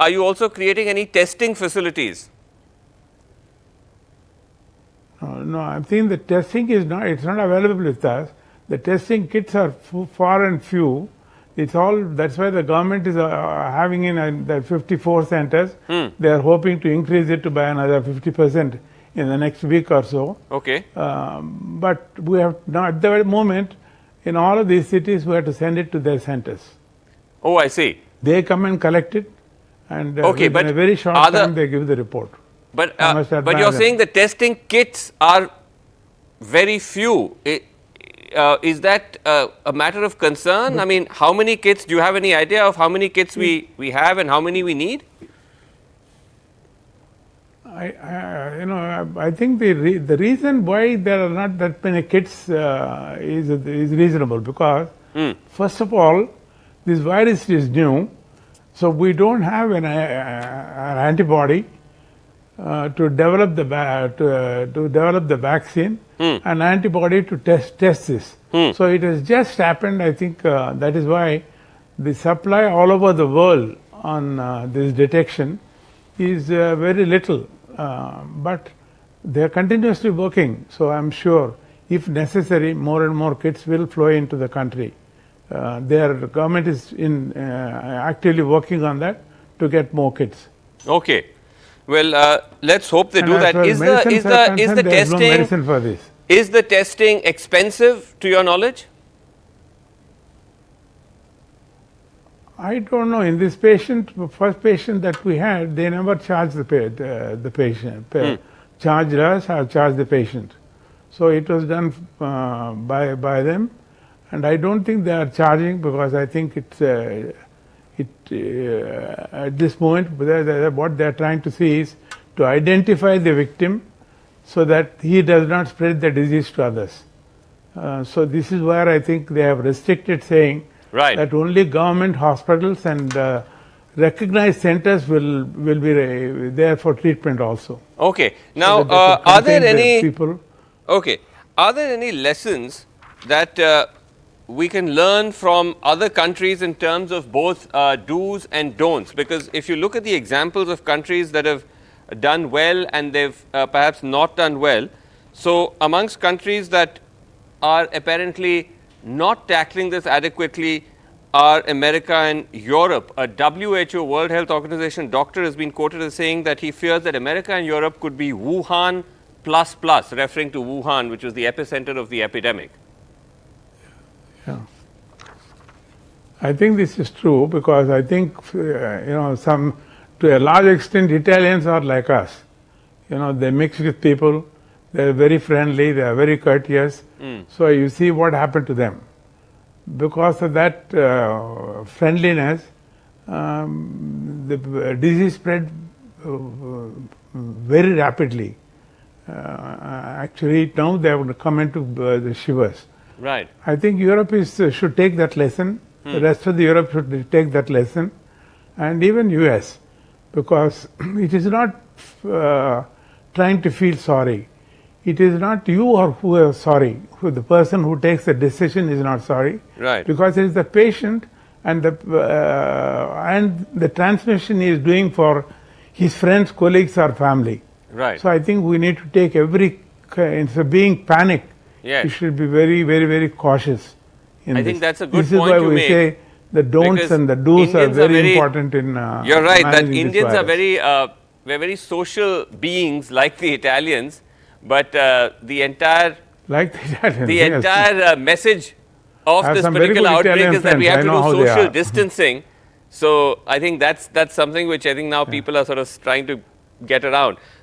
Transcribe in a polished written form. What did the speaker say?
are you also creating any testing facilities? No, I'm saying the testing is not, it's not available with us. The testing kits are far and few. It's all, that's why the government is having in the 54 centers. They are hoping to increase it to by another 50% in the next week or so. Okay. But we have not, at the moment, in all of these cities, we have to send it to their centers. Oh, I see. They come and collect it, and Okay, within a very short time they give the report. But you're saying the testing kits are very few. Is that a matter of concern? I mean, how many kits? Do you have any idea of how many kits we have and how many we need? I think the reason why there are not that many kits is reasonable, because first of all, this virus is new, so we don't have an antibody to develop the vaccine, an antibody to test this. So it has just happened. I think that is why the supply all over the world on this detection is very little, but they are continuously working. So I'm sure, if necessary, more and more kits will flow into the country. Their government is actively working on that to get more kits. Okay. Well, let's hope they do that. Is the testing, no medicine for this. Is the testing expensive to your knowledge? I don't know. In this patient, first patient that we had, they never charged the patient, charged us or charged the patient. So it was done by them, and I don't think they are charging, because I think it's at this moment what they are trying to see is to identify the victim so that he does not spread the disease to others. So this is where I think they have restricted, saying that only government hospitals and recognized centers will be there for treatment also. Okay. Now, so are there any people? Okay. Are there any lessons that we can learn from other countries in terms of both do's and don'ts? Because if you look at the examples of countries that have done well and they've perhaps not done well, so amongst countries that are apparently not tackling this adequately are America and Europe. A WHO, World Health Organization doctor, has been quoted as saying that he fears that America and Europe could be Wuhan plus plus, referring to Wuhan, which was the epicenter of the epidemic. Yeah. I think this is true, because I think to a large extent Italians are like us. They mix with people, they are very friendly, they are very courteous. So you see what happened to them. Because of that friendliness, the disease spread very rapidly. Actually now they have come into the shivers. Right. I think Europe should take that lesson. The rest of the Europe should take that lesson, and even US, because it is not trying to feel sorry. It is not you or who are sorry. The person who takes the decision is not sorry. Right. Because it is the patient, and the transmission he is doing for his friends, colleagues, or family. Right. So I think we need to take instead of being panicked, yes, you should be very, very, very cautious. I think that's a good point you make. This is why we say the don'ts and the do's are very important in you're right, that Indians are we're very social beings, like the Italians, but the entire message of this particular outbreak is that we have to do social distancing. So I think that's something which I think now people are sort of trying to get around.